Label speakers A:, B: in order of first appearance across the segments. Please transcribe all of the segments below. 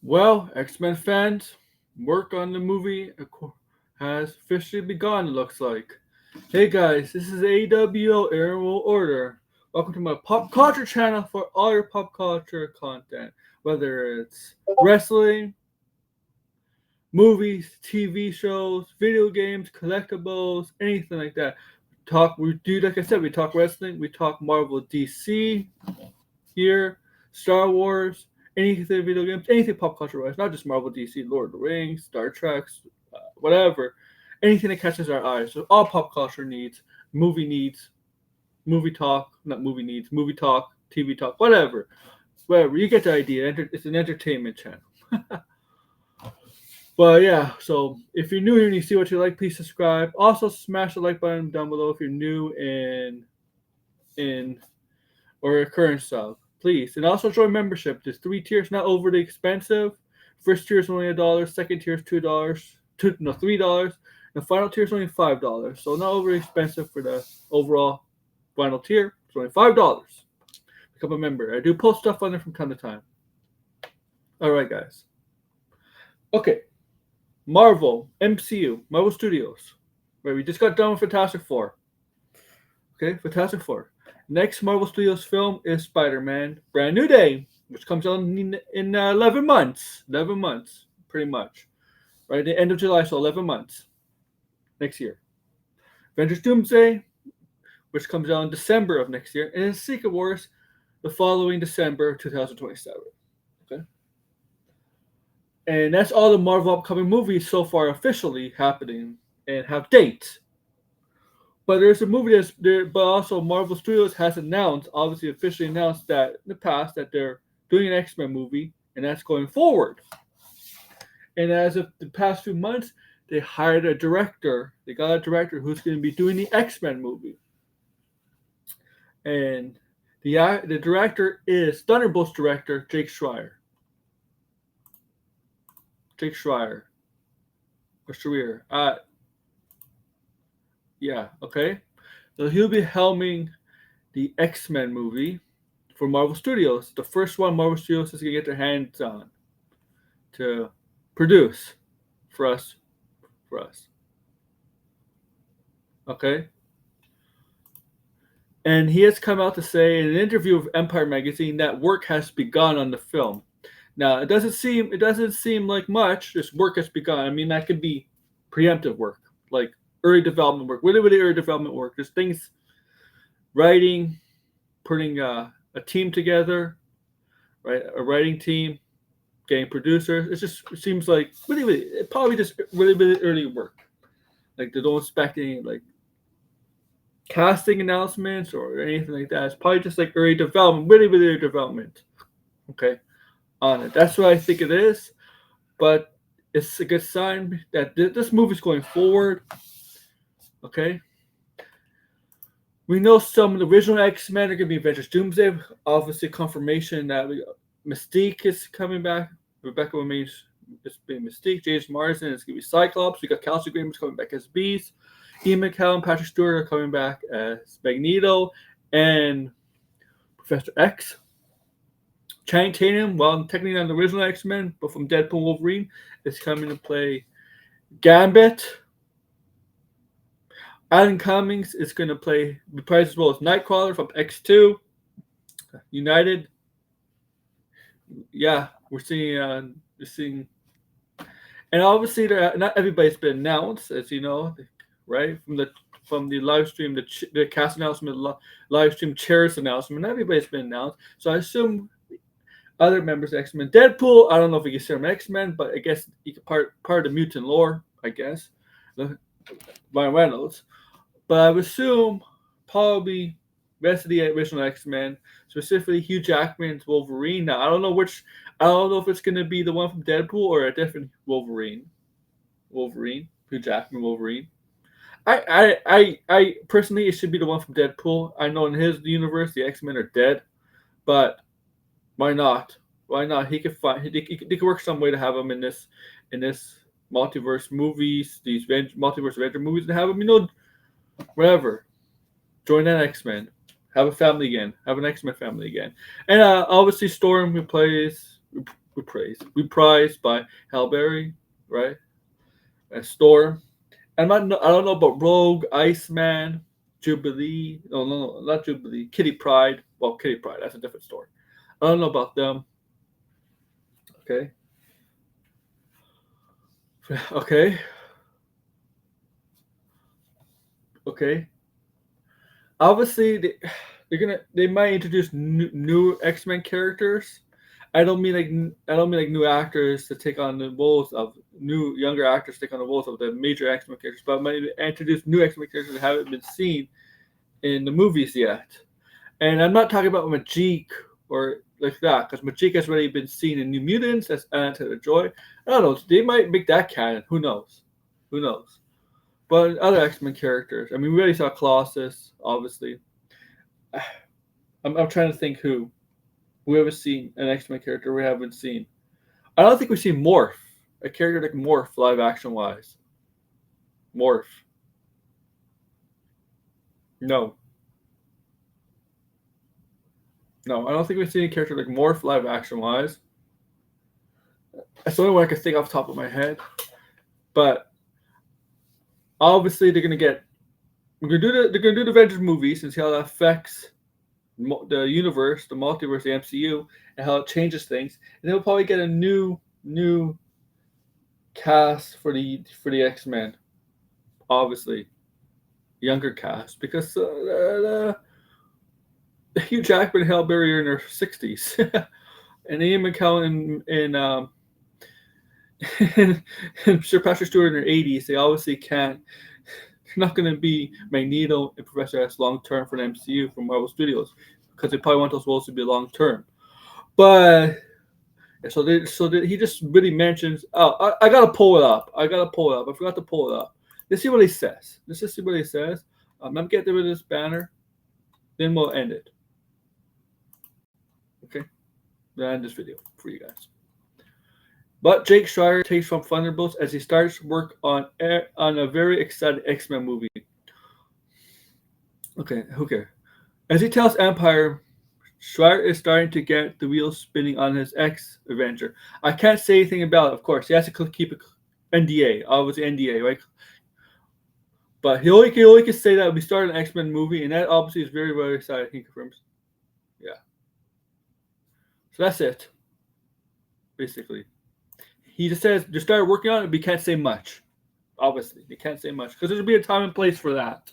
A: Well, X-Men fans, work on the movie has officially begun, it looks like. Hey guys, this is AWO Aerial Order. Welcome to my pop culture channel for all your pop culture content, whether it's wrestling, movies, TV shows, video games, collectibles, anything like that. We do, like I said, we talk wrestling, we talk Marvel, DC here, Star Wars, anything video games, anything pop culture wise, not just Marvel, DC, Lord of the Rings, Star Trek, whatever, anything that catches our eyes. So all pop culture needs, movie talk, not movie needs, movie talk, TV talk, whatever. You get the idea. It's an entertainment channel. But yeah, so if you're new here and you see what you like, please subscribe. Also, smash the like button down below if you're new in or a current sub, please. And also join membership. There's 3 tiers, not overly expensive. First tier is only $1. Second tier is $2. $3. The final tier is only $5. So not overly expensive for the overall final tier. It's only $5. Become a member. I do post stuff on there from time to time. All right, guys. Okay. Marvel, MCU, Marvel Studios. Right, we just got done with Fantastic Four. Okay, Fantastic Four. Next Marvel Studios film is Spider-Man: Brand New Day, which comes out in 11 months. 11 months, pretty much. Right at the end of July, so 11 months next year. Avengers Doomsday, which comes out in December of next year, and then Secret Wars the following December 2027. Okay? And that's all the Marvel upcoming movies so far officially happening and have dates. But there's a movie that's there, but also Marvel Studios has announced, obviously officially announced that in the past that they're doing an X-Men movie, and that's going forward. And as of the past few months, they hired a director. They got a director who's going to be doing the X-Men movie. And the director is Thunderbolts director Jake Schreier. Jake Schreier. Or Schreier. Yeah, okay. So he'll be helming the X-Men movie for Marvel Studios. The first one Marvel Studios is going to get their hands on to produce for us. Okay? And he has come out to say in an interview with Empire magazine that work has begun on the film. Now, it doesn't seem like much. This work has begun. I mean, that could be preemptive work, like early development work, really early development work. There's things, writing, putting a team together, right? A writing team, getting producers. It seems like probably just really early work. Like they don't expect any like casting announcements or anything like that. It's probably just like early development, really early development. Okay, on it. That's what I think it is. But it's a good sign that this movie's going forward. Okay. We know some of the original X-Men are going to be Avengers Doomsday. Obviously, confirmation that Mystique is coming back. Rebecca Romijn is being Mystique. James Marsden is going to be Cyclops. We got Kelsey Grammer's coming back as Beast. Ian McKellen and Patrick Stewart are coming back as Magneto and Professor X. Channing Tatum, well, technically not the original X-Men, but from Deadpool Wolverine, is coming to play Gambit. Alan Cummings is going to play reprise as well as Nightcrawler from X2. United. Yeah, we're seeing, and obviously not everybody's been announced, as you know, right? From the live stream, the cast announcement, live stream chairs announcement, not everybody's been announced. So I assume other members of X-Men. Deadpool, I don't know if we consider him X-Men, but I guess he could part of the mutant lore, I guess. Ryan Reynolds. But I would assume probably rest of the original X-Men, specifically Hugh Jackman's Wolverine. Now I don't know if it's gonna be the one from Deadpool or a different Wolverine. Hugh Jackman Wolverine. I personally it should be the one from Deadpool. I know in his universe the X-Men are dead, but why not? Why not? He could they could work some way to have him in this multiverse movies, these multiverse Avenger movies, and have him, whatever. Join that X-Men. Have a family again. Have an X-Men family again. And obviously Storm, who plays We prize by Halle Berry, right? And Storm. I don't know about Rogue, Iceman, Jubilee. No, not Jubilee. Kitty Pryde. Well, Kitty Pryde. That's a different story. I don't know about them. Okay. Okay. Okay. Obviously, they might introduce new X-Men characters. I don't mean like new actors to take on the roles of new younger actors to take on the roles of the major X-Men characters, but might introduce new X-Men characters that haven't been seen in the movies yet. And I'm not talking about Majik or like that, because Majik has already been seen in New Mutants as Anna the Joy. I don't know. They might make that canon. Who knows? Who knows? But other X-Men characters. I mean, we already saw Colossus, obviously. I'm trying to think who we haven't seen an X-Men character we haven't seen. I don't think we've seen Morph, a character like Morph, live action wise. Morph. No. No, I don't think we've seen a character like Morph live action wise. That's the only one I can think off the top of my head. But obviously they're gonna do the Avengers movies and see how that affects the universe, the multiverse, the MCU, and how it changes things. And then we'll probably get a new cast for the X-Men. Obviously, younger cast because Hugh Jackman and Halle Berry are in their 60s, and Ian McKellen and Sir Patrick Stewart in their 80s. They obviously can't. They're not going to be Magneto and Professor X long term for the MCU from Marvel Studios because they probably want those roles to be long term. But he just really mentions. Oh, I gotta pull it up. I forgot to pull it up. Let's see what he says. Let's just see what he says. I'm getting rid of this banner. Then we'll end it. Okay, we'll end this video for you guys. But Jake Schreier takes from Thunderbolts as he starts work on a very exciting X-Men movie. Okay. As he tells Empire, Schreier is starting to get the wheels spinning on his X adventure. I can't say anything about it, of course. He has to keep it NDA, obviously NDA, right? But he only can say that we start an X-Men movie, and that obviously is very, very exciting. He confirms. Yeah. So that's it. Basically. He just says, just start working on it, but he can't say much. Obviously. He can't say much. Because there'll be a time and place for that.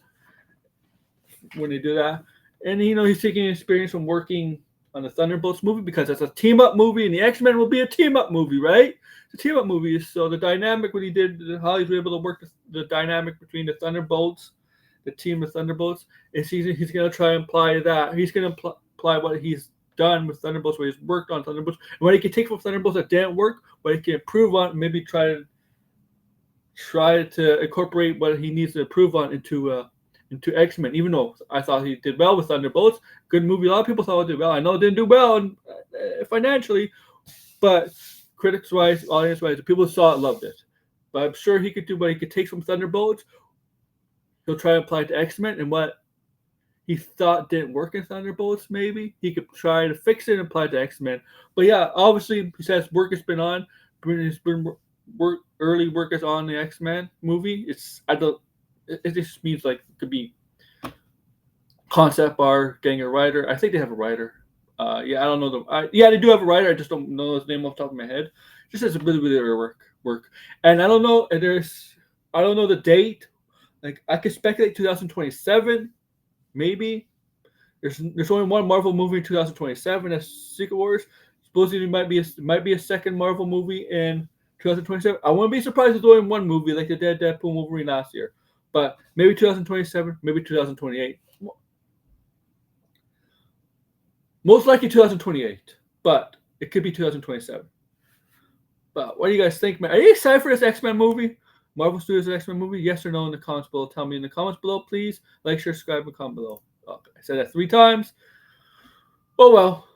A: When they do that. And, he's taking experience from working on the Thunderbolts movie because it's a team-up movie, and the X-Men will be a team-up movie, right? It's a team-up movie. So the dynamic when he did, how he was able to work the dynamic between the Thunderbolts, the team of Thunderbolts, is he's going to try and apply that. He's going to apply what he's done with Thunderbolts, where he's worked on Thunderbolts, and what he can take from Thunderbolts that didn't work, what he can improve on, maybe try to incorporate what he needs to improve on into X-Men. Even though I thought he did well with Thunderbolts, good movie. A lot of people thought it did well. I know it didn't do well financially, but critics-wise, audience-wise, the people who saw it loved it. But I'm sure he could do what he could take from Thunderbolts. He'll try to apply it to X-Men, and what he thought didn't work in Thunderbolts, maybe he could try to fix it and apply it to X-Men. But yeah, obviously, he says work has been on. Early work is on the X-Men movie. It just means like it could be concept art, getting a writer. I think they have a writer. I don't know they do have a writer. I just don't know his name off the top of my head. Just has a bit of work. And I don't know. I don't know the date. Like I could speculate 2027. Maybe there's only one Marvel movie in 2027. That's Secret Wars. Supposedly might be a second Marvel movie in 2027. I wouldn't be surprised if there's only one movie like the Deadpool Wolverine last year. But maybe 2027, maybe 2028. Most likely 2028, but it could be 2027. But what do you guys think, man? Are you excited for this X-Men movie? Marvel Studios X-Men movie? Yes or no in the comments below. Tell me in the comments below, please. Like, share, subscribe, and comment below. Okay, I said that 3 times. Oh well.